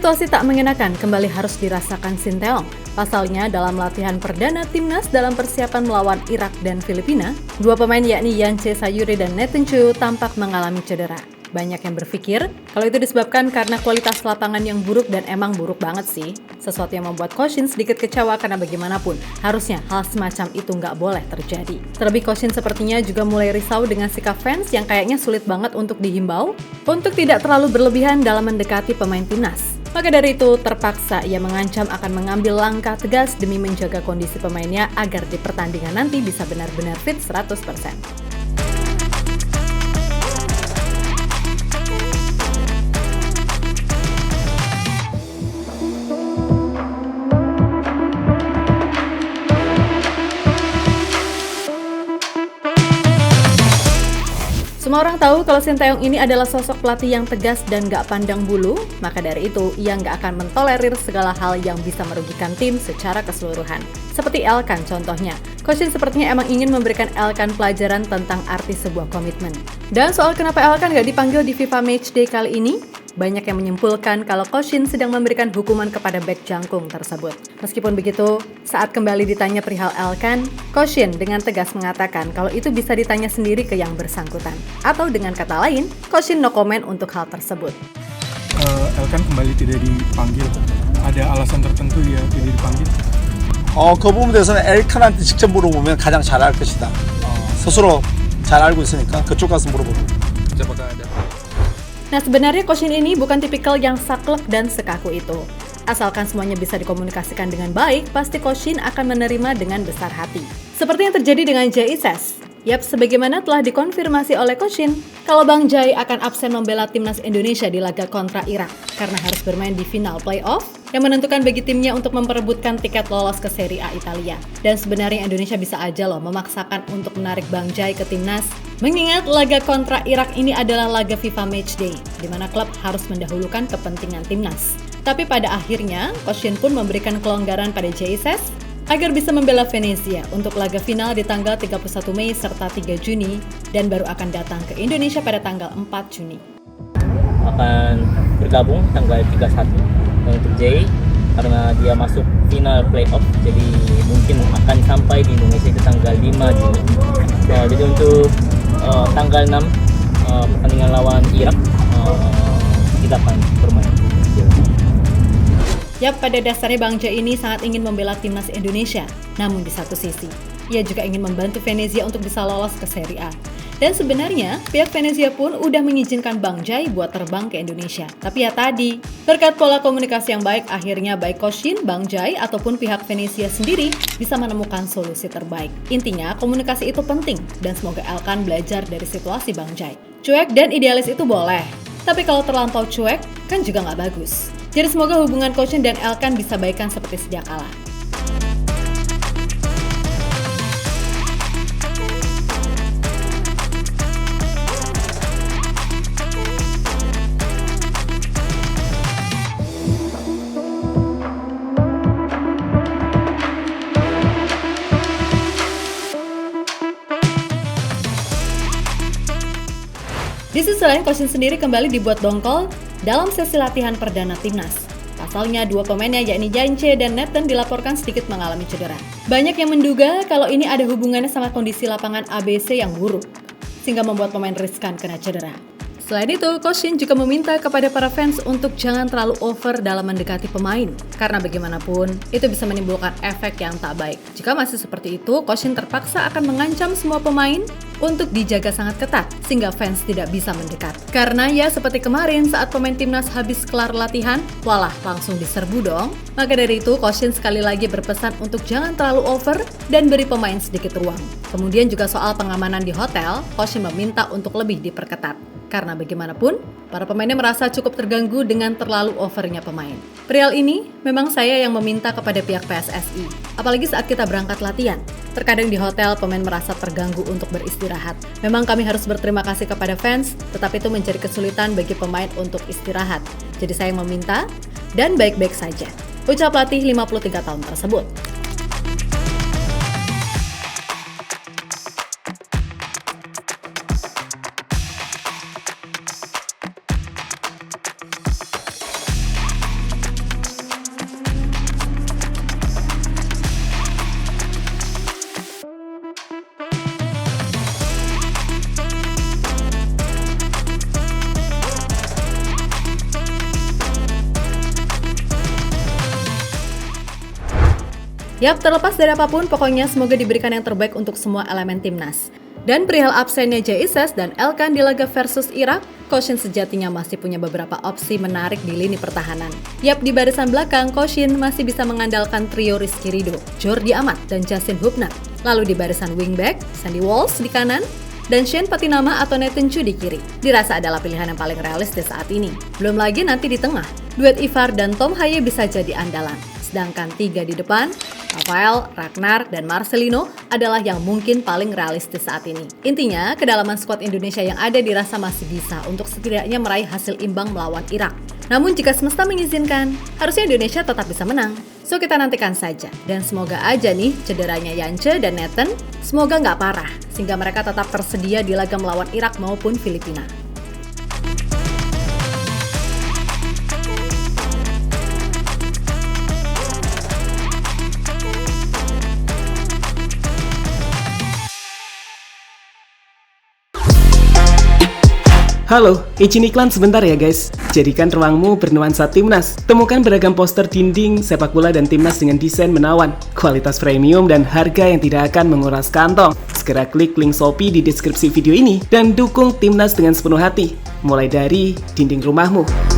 Situasi tak mengenakan kembali harus dirasakan Sinteyong. Pasalnya, dalam latihan perdana timnas dalam persiapan melawan Irak dan Filipina, dua pemain yakni Yance Sayuri dan Nathan Chu tampak mengalami cedera. Banyak yang berpikir kalau itu disebabkan karena kualitas lapangan yang buruk dan emang buruk banget sih. Sesuatu yang membuat Coach Shin sedikit kecewa karena bagaimanapun harusnya hal semacam itu nggak boleh terjadi. Terlebih Coach Shin sepertinya juga mulai risau dengan sikap fans yang kayaknya sulit banget untuk dihimbau untuk tidak terlalu berlebihan dalam mendekati pemain timnas. Maka dari itu, terpaksa ia mengancam akan mengambil langkah tegas demi menjaga kondisi pemainnya agar di pertandingan nanti bisa benar-benar fit 100%. Semua orang tahu kalau Sinteyong ini adalah sosok pelatih yang tegas dan gak pandang bulu, maka dari itu ia gak akan mentolerir segala hal yang bisa merugikan tim secara keseluruhan. Seperti Elkan contohnya, Coach Shin sepertinya emang ingin memberikan Elkan pelajaran tentang arti sebuah komitmen. Dan soal kenapa Elkan gak dipanggil di FIFA Matchday kali ini, banyak yang menyimpulkan kalau Coach Shin sedang memberikan hukuman kepada bek jangkung tersebut. Meskipun begitu, saat kembali ditanya perihal Elkan, Coach Shin dengan tegas mengatakan kalau itu bisa ditanya sendiri ke yang bersangkutan. Atau dengan kata lain, Coach Shin no comment untuk hal tersebut. Elkan kembali tidak dipanggil. Ada alasan tertentu dia tidak dipanggil? 그 부분에 대해서는 엘칸한테 직접 물어보면 가장 잘 알 것이다. 스스로 잘 알고 있으니까 그쪽 가서 물어보고. Nah, sebenarnya Coach Shin ini bukan tipikal yang saklek dan sekaku itu. Asalkan semuanya bisa dikomunikasikan dengan baik, pasti Coach Shin akan menerima dengan besar hati. Seperti yang terjadi dengan Jay Ises. Yap, sebagaimana telah dikonfirmasi oleh Coach Shin, kalau Bang Jai akan absen membela timnas Indonesia di laga kontra Irak karena harus bermain di final playoff yang menentukan bagi timnya untuk memperebutkan tiket lolos ke Serie A Italia. Dan sebenarnya Indonesia bisa aja loh memaksakan untuk menarik Bang Jai ke timnas. Mengingat laga kontra Irak ini adalah laga FIFA Matchday, di mana klub harus mendahulukan kepentingan timnas. Tapi pada akhirnya, Coach Shin pun memberikan kelonggaran pada JSS agar bisa membela Venezia untuk laga final di tanggal 31 Mei serta 3 Juni dan baru akan datang ke Indonesia pada tanggal 4 Juni. Akan bergabung tanggal 31 untuk Jay karena dia masuk final playoff, jadi mungkin akan sampai di Indonesia itu tanggal 5 Juni. Nah, jadi untuk tanggal 6 pertandingan lawan Irak kita akan bermain. Yap, pada dasarnya Bang Jai ini sangat ingin membela timnas Indonesia. Namun di satu sisi, ia juga ingin membantu Venezia untuk bisa lolos ke Serie A. Dan sebenarnya, pihak Venezia pun udah mengizinkan Bang Jai buat terbang ke Indonesia. Tapi ya tadi, berkat pola komunikasi yang baik, akhirnya baik Coach Shin, Bang Jai, ataupun pihak Venezia sendiri bisa menemukan solusi terbaik. Intinya, komunikasi itu penting, dan semoga Elkan belajar dari situasi Bang Jai. Cuek dan idealis itu boleh, tapi kalau terlampau cuek, kan juga nggak bagus. Jadi semoga hubungan Coach Shin dan Elkan bisa baikan seperti sedia kala. Di sisi lain, Coach Shin sendiri kembali dibuat dongkol dalam sesi latihan perdana timnas. Pasalnya, dua pemainnya yakni Yance dan Nathan dilaporkan sedikit mengalami cedera. Banyak yang menduga kalau ini ada hubungannya sama kondisi lapangan ABC yang buruk, sehingga membuat pemain riskan kena cedera. Selain itu, Coach Shin juga meminta kepada para fans untuk jangan terlalu over dalam mendekati pemain, karena bagaimanapun itu bisa menimbulkan efek yang tak baik. Jika masih seperti itu, Coach Shin terpaksa akan mengancam semua pemain untuk dijaga sangat ketat, sehingga fans tidak bisa mendekat. Karena ya seperti kemarin saat pemain timnas habis kelar latihan, walah langsung diserbu dong. Maka dari itu, Coach Shin sekali lagi berpesan untuk jangan terlalu over dan beri pemain sedikit ruang. Kemudian juga soal pengamanan di hotel, Coach Shin meminta untuk lebih diperketat. Karena bagaimanapun, para pemainnya merasa cukup terganggu dengan terlalu overnya pemain. Perihal ini, memang saya yang meminta kepada pihak PSSI. Apalagi saat kita berangkat latihan. Terkadang di hotel, pemain merasa terganggu untuk beristirahat. Memang kami harus berterima kasih kepada fans, tetapi itu menjadi kesulitan bagi pemain untuk istirahat. Jadi saya meminta, dan baik-baik saja. Ucap pelatih 53 tahun tersebut. Yap, terlepas dari apapun, pokoknya semoga diberikan yang terbaik untuk semua elemen timnas. Dan perihal absennya Jaises dan Elkan di laga versus Irak, Koshin sejatinya masih punya beberapa opsi menarik di lini pertahanan. Yap, di barisan belakang, Koshin masih bisa mengandalkan trio Rizky Ridho, Jordi Amat, dan Justin Hubner. Lalu di barisan wingback, Sandy Walsh di kanan, dan Shane Patinama atau Nathan Chu di kiri. Dirasa adalah pilihan yang paling realistis saat ini. Belum lagi nanti di tengah, duet Ivar dan Tom Haye bisa jadi andalan. Sedangkan 3 di depan, Rafael, Ragnar, dan Marcelino adalah yang mungkin paling realistis saat ini. Intinya, kedalaman skuad Indonesia yang ada dirasa masih bisa untuk setidaknya meraih hasil imbang melawan Irak. Namun jika semesta mengizinkan, harusnya Indonesia tetap bisa menang. So kita nantikan saja. Dan semoga aja nih cederanya Yance dan Nathan, semoga nggak parah, sehingga mereka tetap tersedia di laga melawan Irak maupun Filipina. Halo, izin iklan sebentar ya guys. Jadikan ruangmu bernuansa timnas. Temukan beragam poster dinding, sepak bola dan timnas dengan desain menawan, kualitas premium dan harga yang tidak akan menguras kantong. Segera klik link Shopee di deskripsi video ini dan dukung timnas dengan sepenuh hati. Mulai dari dinding rumahmu.